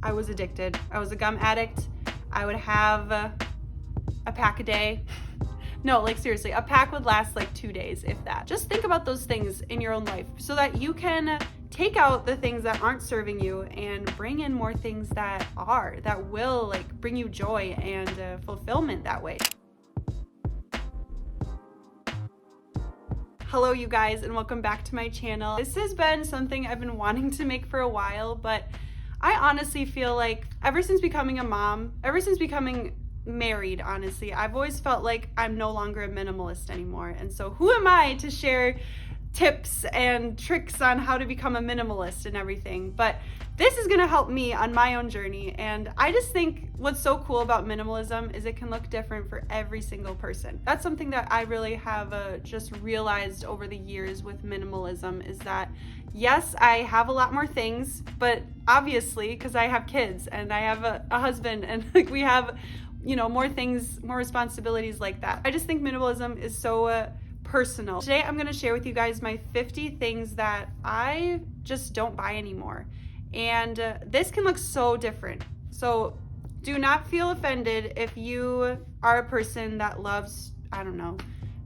I was addicted. I was a gum addict. I would have a pack a day. No, like seriously, a pack would last like 2 days, if that. Just think about those things in your own life so that you can take out the things that aren't serving you and bring in more things that will like bring you joy and fulfillment that way. Hello you guys, and welcome back to my channel. This has been something I've been wanting to make for a while, but I honestly feel like ever since becoming a mom, ever since becoming married, honestly, I've always felt like I'm no longer a minimalist anymore. And so who am I to share tips and tricks on how to become a minimalist and everything? But this is gonna help me on my own journey. And I just think what's so cool about minimalism is it can look different for every single person. That's something that I really have just realized over the years with minimalism, is that yes, I have a lot more things, but obviously, because I have kids and I have a husband and like we have, you know, more things, more responsibilities like that. I just think minimalism is so personal. Today I'm gonna share with you guys my 50 things that I just don't buy anymore. And this can look so different. So do not feel offended if you are a person that loves, I don't know,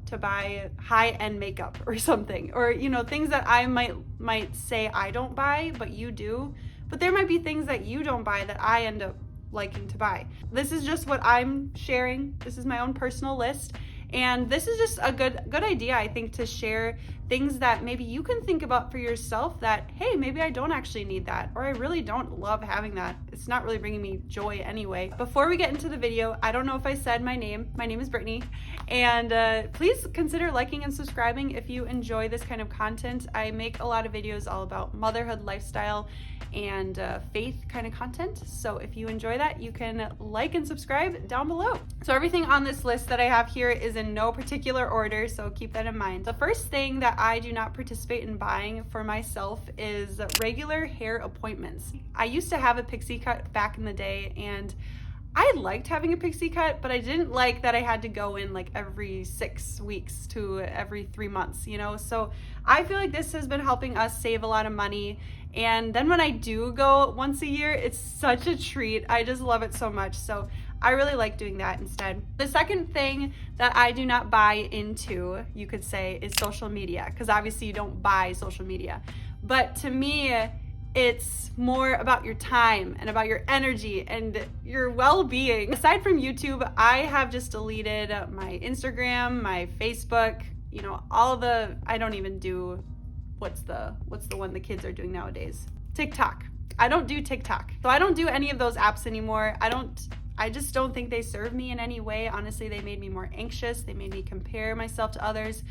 to buy high-end makeup or something, or you know, things that I might say I don't buy but you do. But there might be things that you don't buy that I end up liking to buy. This is just what I'm sharing. This is my own personal list. And this is just a good idea, I think, to share things that maybe you can think about for yourself that, hey, maybe I don't actually need that, or I really don't love having that. It's not really bringing me joy anyway. Before we get into the video, I don't know if I said my name. My name is Brittany. And please consider liking and subscribing if you enjoy this kind of content. I make a lot of videos all about motherhood, lifestyle, and faith kind of content. So if you enjoy that, you can like and subscribe down below. So everything on this list that I have here is in no particular order, so keep that in mind. The first thing that I do not participate in buying for myself is regular hair appointments. I used to have a pixie cut back in the day, and I liked having a pixie cut, but I didn't like that I had to go in like every 6 weeks to every 3 months, you know? So I feel like this has been helping us save a lot of money. And then when I do go once a year, it's such a treat. I just love it so much. So I really like doing that instead. The second thing that I do not buy into, you could say, is social media, because obviously you don't buy social media. But to me, it's more about your time and about your energy and your well-being. Aside from YouTube, I have just deleted my Instagram, my Facebook, you know, I don't even do, what's the one the kids are doing nowadays? TikTok. I don't do TikTok. So I don't do any of those apps anymore. I just don't think they serve me in any way. Honestly, they made me more anxious. They made me compare myself to others.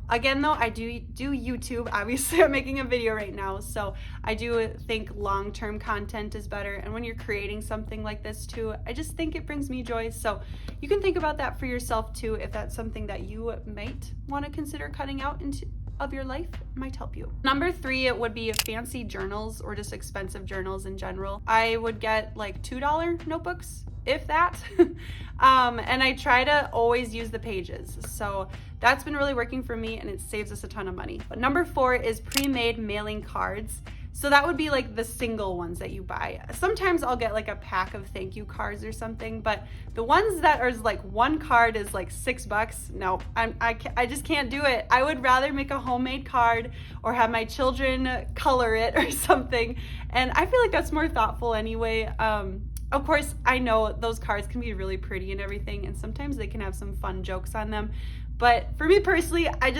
Again, though, I do YouTube. Obviously, I'm making a video right now, so I do think long-term content is better. And when you're creating something like this too, I just think it brings me joy. So you can think about that for yourself too, if that's something that you might want to consider cutting out of your life. It might help you. Number 3, it would be fancy journals or just expensive journals in general. I would get like $2 notebooks, if that. And I try to always use the pages. So that's been really working for me, and it saves us a ton of money. But number 4 is pre-made mailing cards. So that would be like the single ones that you buy. Sometimes I'll get like a pack of thank you cards or something, but the ones that are like one card is like $6, no, I just can't do it. I would rather make a homemade card or have my children color it or something. And I feel like that's more thoughtful anyway. Of course, I know those cards can be really pretty and everything, and sometimes they can have some fun jokes on them. But for me personally, I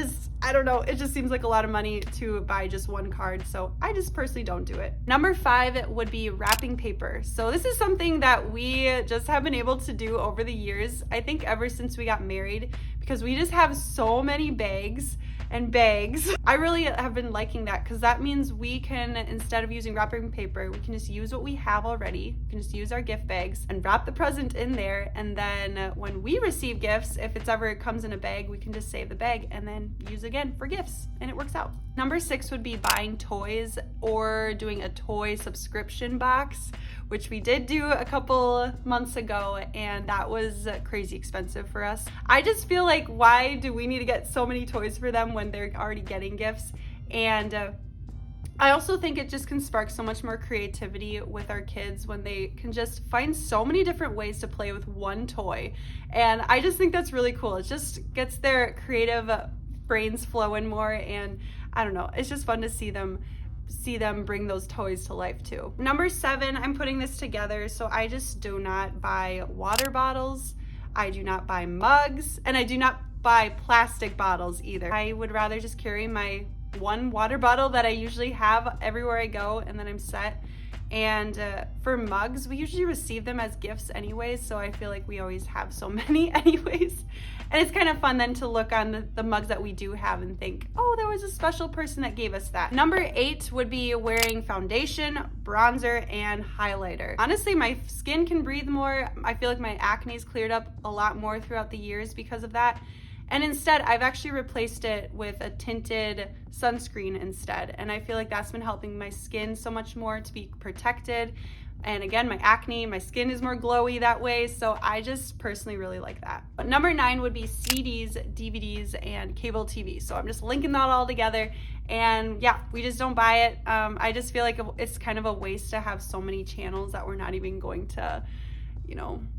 don't know, it just seems like a lot of money to buy just one card, so I just personally don't do it. Number 5 would be wrapping paper. So this is something that we just have been able to do over the years, I think ever since we got married, because we just have so many bags and bags. I really have been liking that, because that means we can, instead of using wrapping paper, we can just use what we have already. We can just use our gift bags and wrap the present in there, and then when we receive gifts, if it's ever comes in a bag, we can just save the bag and then use again for gifts, and it works out. Number 6 would be buying toys or doing a toy subscription box, which we did do a couple months ago, and that was crazy expensive for us. I just feel like, why do we need to get so many toys for them when they're already getting gifts? And I also think it just can spark so much more creativity with our kids when they can just find so many different ways to play with one toy. And I just think that's really cool. It just gets their creative brains flowing more, and I don't know, it's just fun to see them bring those toys to life too. Number 7, I'm putting this together, so I just do not buy water bottles, I do not buy mugs, and I do not buy plastic bottles either. I would rather just carry my one water bottle that I usually have everywhere I go, and then I'm set. And for mugs, we usually receive them as gifts anyways, so I feel like we always have so many anyways. And it's kind of fun then to look on the mugs that we do have and think, oh, there was a special person that gave us that. Number 8 would be wearing foundation, bronzer, and highlighter. Honestly, my skin can breathe more. I feel like my acne's cleared up a lot more throughout the years because of that. And instead, I've actually replaced it with a tinted sunscreen instead. And I feel like that's been helping my skin so much more to be protected. And again, my acne, my skin is more glowy that way. So I just personally really like that. But number 9 would be CDs, DVDs, and cable TV. So I'm just linking that all together. And yeah, we just don't buy it. I just feel like it's kind of a waste to have so many channels that we're not even going to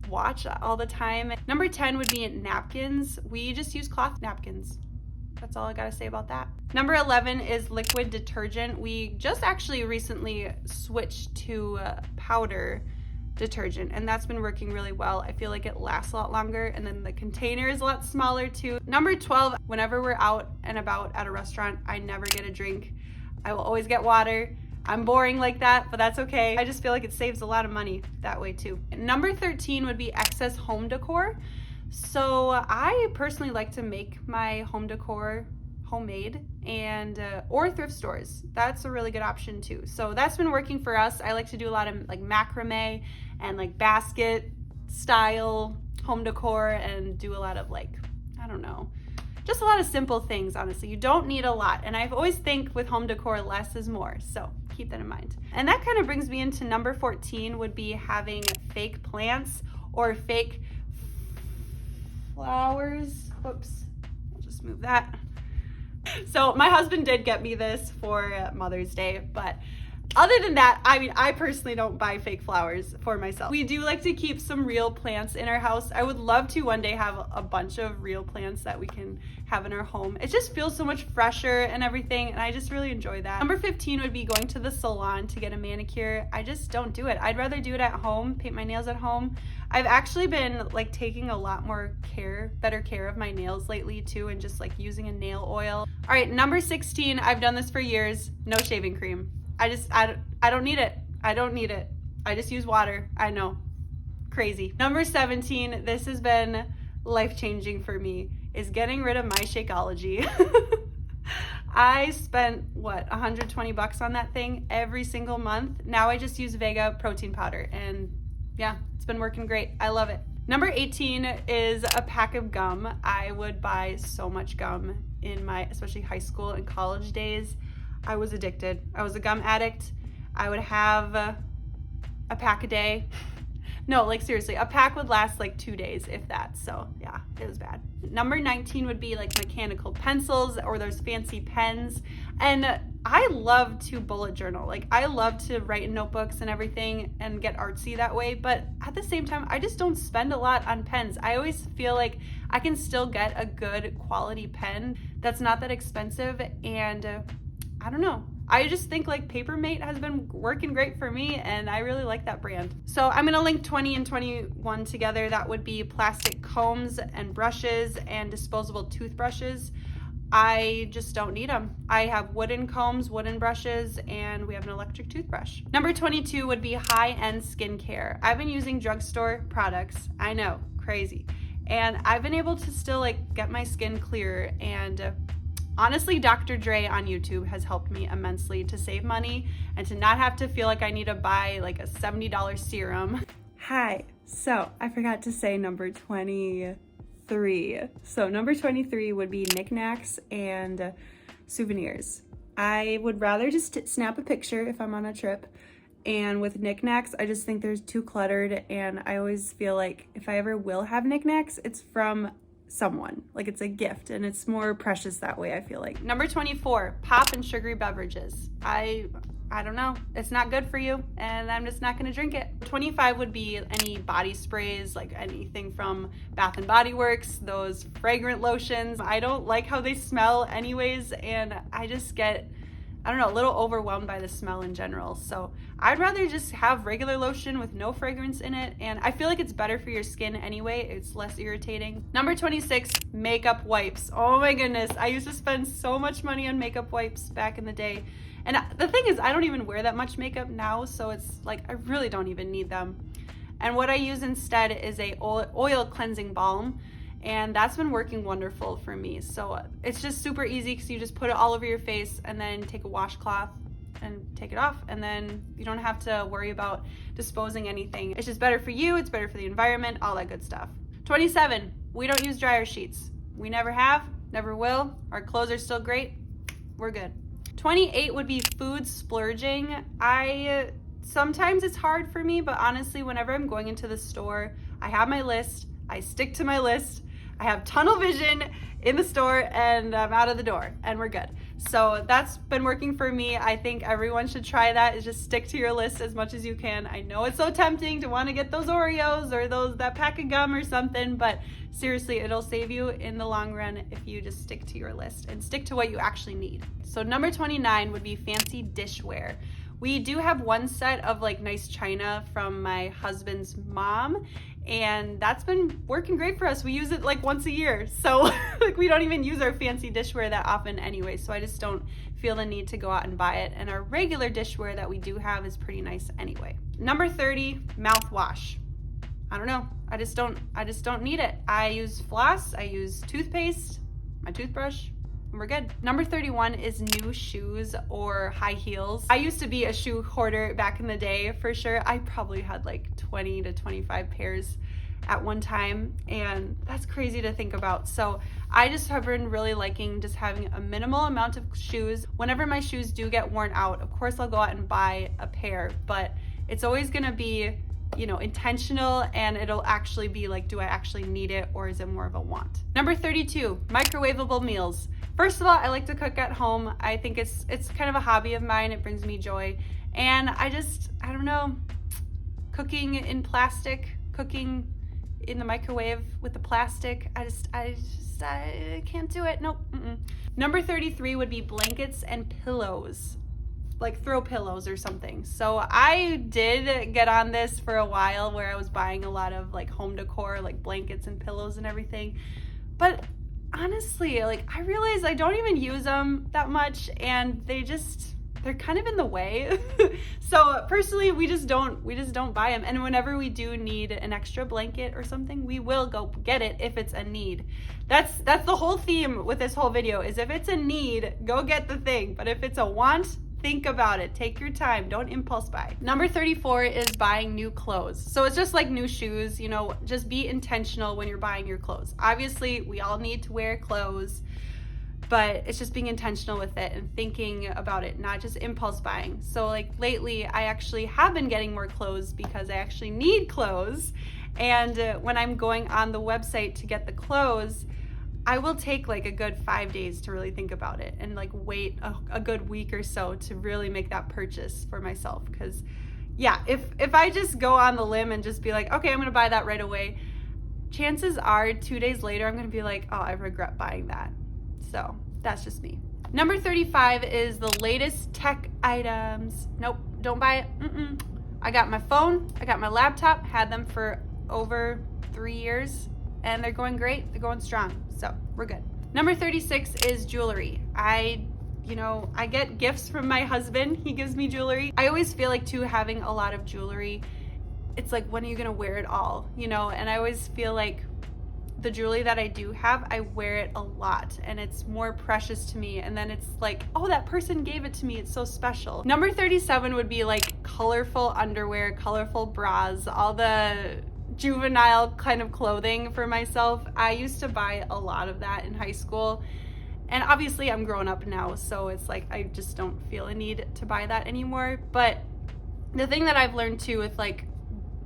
watch all the time. Number 10 would be napkins. We just use cloth napkins. That's all I gotta say about that. Number 11 is liquid detergent. We just actually recently switched to powder detergent, and that's been working really well. I feel like it lasts a lot longer, and then the container is a lot smaller too. Number 12, whenever we're out and about at a restaurant, I never get a drink. I will always get water. I'm boring like that, but that's okay. I just feel like it saves a lot of money that way too. Number 13 would be excess home decor. So I personally like to make my home decor homemade and or thrift stores. That's a really good option too. So that's been working for us. I like to do a lot of like macrame and like basket style home decor and do a lot of like, I don't know, just a lot of simple things, honestly. You don't need a lot. And I always think with home decor, less is more. So keep that in mind. And that kind of brings me into number 14 would be having fake plants or fake flowers. Whoops, I'll just move that. So my husband did get me this for Mother's Day, but other than that, I mean, I personally don't buy fake flowers for myself. We do like to keep some real plants in our house. I would love to one day have a bunch of real plants that we can have in our home. It just feels so much fresher and everything, and I just really enjoy that. Number 15 would be going to the salon to get a manicure. I just don't do it. I'd rather do it at home, paint my nails at home. I've actually been like taking a lot more better care of my nails lately too, and just like using a nail oil. All right, number 16, I've done this for years, no shaving cream. I don't need it. I don't need it. I just use water. I know. Crazy. Number 17, this has been life-changing for me, is getting rid of my Shakeology. I spent, what, $120 on that thing every single month. Now I just use Vega protein powder, and yeah, it's been working great. I love it. Number 18 is a pack of gum. I would buy so much gum in my, especially high school and college days. I was addicted. I was a gum addict. I would have a pack a day. No, like seriously, a pack would last like 2 days, if that. So yeah, it was bad. Number 19 would be like mechanical pencils or those fancy pens. And I love to bullet journal. Like I love to write in notebooks and everything and get artsy that way. But at the same time, I just don't spend a lot on pens. I always feel like I can still get a good quality pen that's not that expensive, and I don't know. I just think like Papermate has been working great for me, and I really like that brand. So I'm gonna link 20 and 21 together. That would be plastic combs and brushes and disposable toothbrushes. I just don't need them. I have wooden combs, wooden brushes, and we have an electric toothbrush. Number 22 would be high-end skincare. I've been using drugstore products. I know, crazy. And I've been able to still like get my skin clearer, and honestly, Dr. Dre on YouTube has helped me immensely to save money and to not have to feel like I need to buy like a $70 serum. Hi, so I forgot to say number 23. So number 23 would be knickknacks and souvenirs. I would rather just snap a picture if I'm on a trip. And with knickknacks, I just think they're too cluttered, and I always feel like if I ever will have knickknacks, it's from someone. Like it's a gift and it's more precious that way, I feel like. Number 24, pop and sugary beverages. I don't know, it's not good for you and I'm just not gonna drink it. 25 would be any body sprays, like anything from Bath and Body Works, those fragrant lotions. I don't like how they smell anyways, and I just get, I don't know, a little overwhelmed by the smell in general. So I'd rather just have regular lotion with no fragrance in it, and I feel like it's better for your skin anyway. It's less irritating. Number 26, makeup wipes. Oh my goodness, I used to spend so much money on makeup wipes back in the day. And the thing is, I don't even wear that much makeup now, so it's like I really don't even need them. And what I use instead is a oil cleansing balm, and that's been working wonderful for me. So it's just super easy because you just put it all over your face and then take a washcloth and take it off, and then you don't have to worry about disposing anything. It's just better for you, it's better for the environment, all that good stuff. 27, we don't use dryer sheets. We never have, never will. Our clothes are still great, we're good. 28 would be food splurging. Sometimes it's hard for me, but honestly, whenever I'm going into the store, I have my list, I stick to my list, I have tunnel vision in the store, and I'm out of the door, and we're good. So that's been working for me. I think everyone should try that, is just stick to your list as much as you can. I know it's so tempting to want to get those Oreos or that pack of gum or something, but seriously, it'll save you in the long run if you just stick to your list and stick to what you actually need. So number 29 would be fancy dishware. We do have one set of like nice china from my husband's mom, and that's been working great for us. We use it like once a year. So like we don't even use our fancy dishware that often anyway. So I just don't feel the need to go out and buy it. And our regular dishware that we do have is pretty nice anyway. Number 30, mouthwash. I don't know. I just don't need it. I use floss, I use toothpaste, my toothbrush, and we're good. Number 31 is new shoes or high heels. I used to be a shoe hoarder back in the day for sure. I probably had like 20 to 25 pairs at one time, and that's crazy to think about. So I just have been really liking just having a minimal amount of shoes. Whenever my shoes do get worn out, of course I'll go out and buy a pair, but it's always gonna be, you know, intentional, and it'll actually be like, do I actually need it or is it more of a want? Number 32, microwavable meals. First of all, I like to cook at home. I think it's kind of a hobby of mine. It brings me joy. And I don't know, cooking in plastic, cooking in the microwave with the plastic, I can't do it. Nope. Number 33 would be blankets and pillows, like throw pillows or something. So I did get on this for a while where I was buying a lot of like home decor, like blankets and pillows and everything. But honestly, like I realize I don't even use them that much, and they're kind of in the way. So personally, we just don't buy them. And whenever we do need an extra blanket or something, we will go get it if it's a need. That's the whole theme with this whole video, is if it's a need, go get the thing. But if it's a want, think about it. Take your time. Don't impulse buy. Number 34 is buying new clothes. So it's just like new shoes, you know, just be intentional when you're buying your clothes. Obviously, we all need to wear clothes, but it's just being intentional with it and thinking about it, not just impulse buying. So like lately, I actually have been getting more clothes because I actually need clothes. And when I'm going on the website to get the clothes, I will take like a good 5 days to really think about it and like wait a good week or so to really make that purchase for myself. Because yeah, if I just go on the limb and just be like, okay, I'm gonna buy that right away, chances are 2 days later I'm gonna be like, oh, I regret buying that. So that's just me. Number 35 is the latest tech items. Nope, don't buy it. I got my phone, I got my laptop, had them for over 3 years, and they're going great, they're going strong, so we're good. Number 36 is jewelry. I get gifts from my husband, he gives me jewelry. I always feel like too, having a lot of jewelry, it's like, when are you gonna wear it all, you know? And I always feel like the jewelry that I do have, I wear it a lot and it's more precious to me, and then it's like, oh, that person gave it to me, it's so special. Number 37 would be like colorful underwear, colorful bras, all the juvenile kind of clothing for myself. I used to buy a lot of that in high school, and obviously I'm grown up now, so it's like I just don't feel a need to buy that anymore. But the thing that I've learned too with like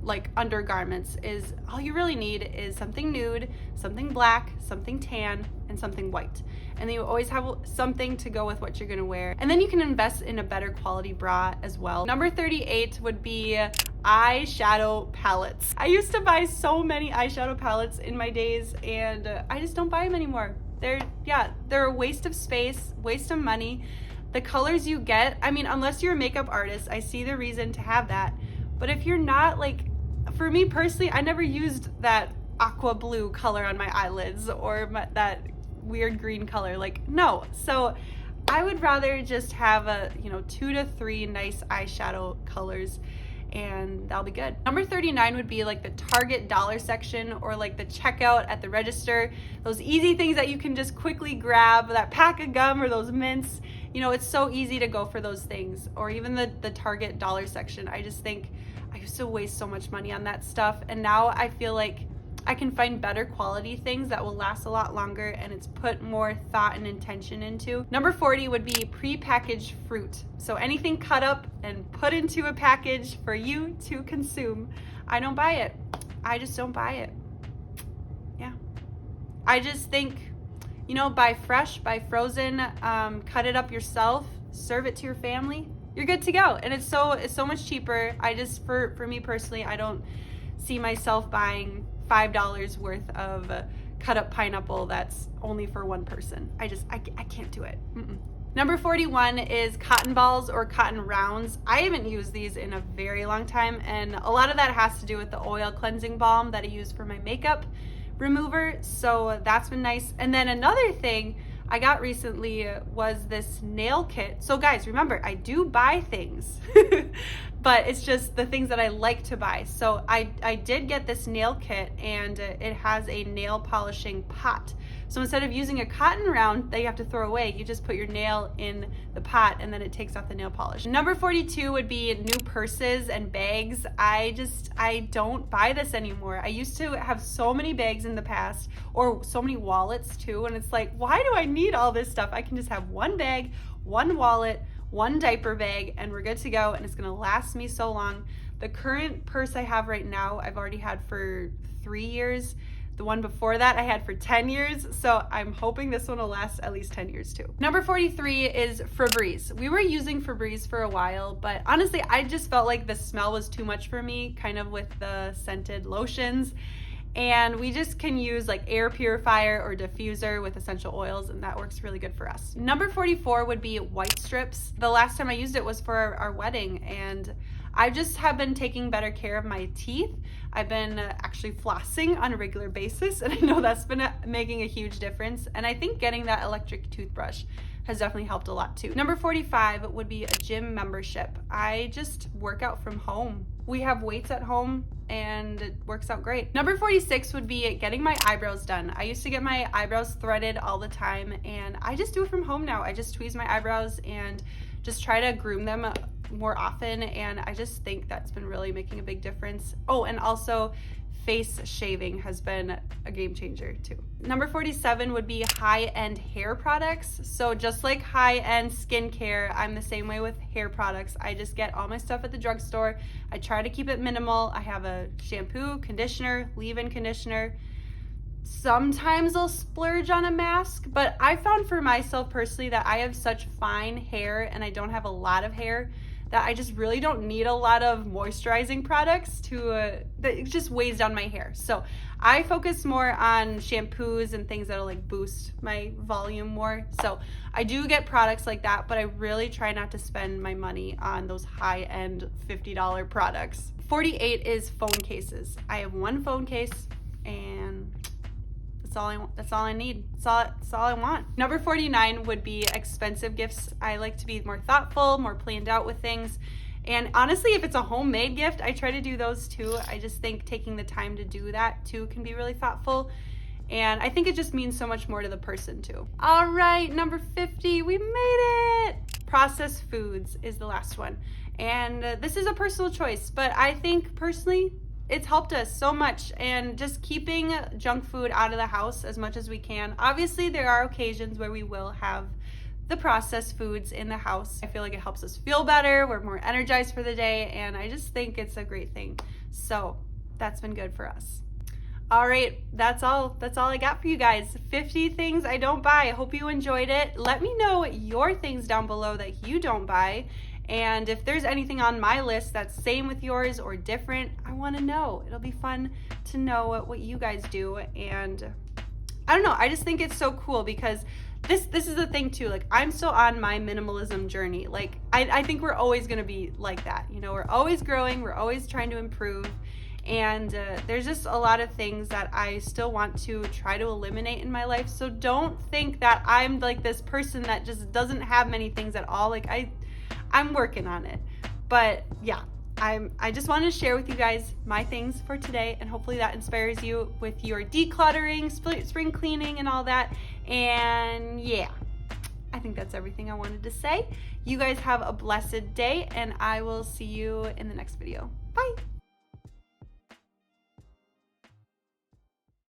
like undergarments is all you really need is something nude, something black, something tan, and something white. And then you always have something to go with what you're gonna wear. And then you can invest in a better quality bra as well. Number 38 would be eyeshadow palettes. I used to buy so many eyeshadow palettes in my days, and I just don't buy them anymore. They're a waste of space, waste of money. The colors you get, I mean, unless you're a makeup artist, I see the reason to have that. But if you're not, like, for me personally, I never used that aqua blue color on my eyelids or that weird green color. Like, no. So I would rather just have 2 to 3 nice eyeshadow colors, and that'll be good. Number 39 would be like the Target dollar section, or like the checkout at the register. Those easy things that you can just quickly grab, that pack of gum or those mints. It's so easy to go for those things. Or even the Target dollar section. I just think I used to waste so much money on that stuff, and now I feel like I can find better quality things that will last a lot longer, and it's put more thought and intention into. Number 40 would be prepackaged fruit. So anything cut up and put into a package for you to consume. I don't buy it. I just don't buy it. Yeah. I just think, buy fresh, buy frozen, cut it up yourself, serve it to your family. You're good to go. And it's so much cheaper. I just, for me personally, I don't see myself buying $5 worth of cut up pineapple that's only for one person. I can't do it. Number 41 is cotton balls or cotton rounds. I haven't used these in a very long time, and a lot of that has to do with the oil cleansing balm that I use for my makeup remover, so that's been nice. And then another thing I got recently was this nail kit. So guys, remember, I do buy things, but it's just the things that I like to buy. So I did get this nail kit, and it has a nail polishing pot. So instead of using a cotton round that you have to throw away, you just put your nail in the pot and then it takes off the nail polish. Number 42 would be new purses and bags. I don't buy this anymore. I used to have so many bags in the past, or so many wallets too, and it's like, why do I need all this stuff? I can just have one bag, one wallet, one diaper bag, and we're good to go, and it's gonna last me so long. The current purse I have right now, I've already had for 3 years. The one before that I had for 10 years, so I'm hoping this one will last at least 10 years too. Number 43 is Febreze. We were using Febreze for a while, but honestly, I just felt like the smell was too much for me, kind of with the scented lotions. And we just can use like air purifier or diffuser with essential oils, and that works really good for us. Number 44 would be white strips. The last time I used it was for our wedding, and I just have been taking better care of my teeth. I've been actually flossing on a regular basis, and I know that's been making a huge difference. And I think getting that electric toothbrush has definitely helped a lot too. Number 45 would be a gym membership. I just work out from home. We have weights at home, and it works out great. Number 46 would be getting my eyebrows done. I used to get my eyebrows threaded all the time, and I just do it from home now. I just tweeze my eyebrows and just try to groom them more often, and I just think that's been really making a big difference. Oh, and also face shaving has been a game changer too. Number 47 would be high-end hair products. So just like high-end skincare, I'm the same way with hair products. I just get all my stuff at the drugstore. I try to keep it minimal. I have a shampoo, conditioner, leave-in conditioner. Sometimes I'll splurge on a mask, but I found for myself personally that I have such fine hair and I don't have a lot of hair that I just really don't need a lot of moisturizing products that it just weighs down my hair. So I focus more on shampoos and things that'll like boost my volume more. So I do get products like that, but I really try not to spend my money on those high-end $50 products. 48 is phone cases. I have one phone case, and that's all I need. That's all I want. Number 49 would be expensive gifts. I like to be more thoughtful, more planned out with things. And honestly, if it's a homemade gift, I try to do those too. I just think taking the time to do that too can be really thoughtful. And I think it just means so much more to the person too. All right, number 50, we made it. Processed foods is the last one. And this is a personal choice, but I think personally, it's helped us so much, and just keeping junk food out of the house as much as we can. Obviously, there are occasions where we will have the processed foods in the house. I feel like it helps us feel better. We're more energized for the day, and I just think it's a great thing. So that's been good for us. All right, that's all I got for you guys. 50 things I don't buy. I hope you enjoyed it. Let me know your things down below that you don't buy. And if there's anything on my list that's same with yours or different, I want to know. It'll be fun to know what you guys do. And I don't know, I just think it's so cool because this is the thing too. Like, I'm still on my minimalism journey. Like, I think we're always going to be like that. You know, we're always growing. We're always trying to improve. And there's just a lot of things that I still want to try to eliminate in my life. So don't think that I'm like this person that just doesn't have many things at all. Like, I'm working on it. But yeah, I just wanted to share with you guys my things for today, and hopefully that inspires you with your decluttering, spring cleaning, and all that. And yeah, I think that's everything I wanted to say. You guys have a blessed day, and I will see you in the next video. Bye.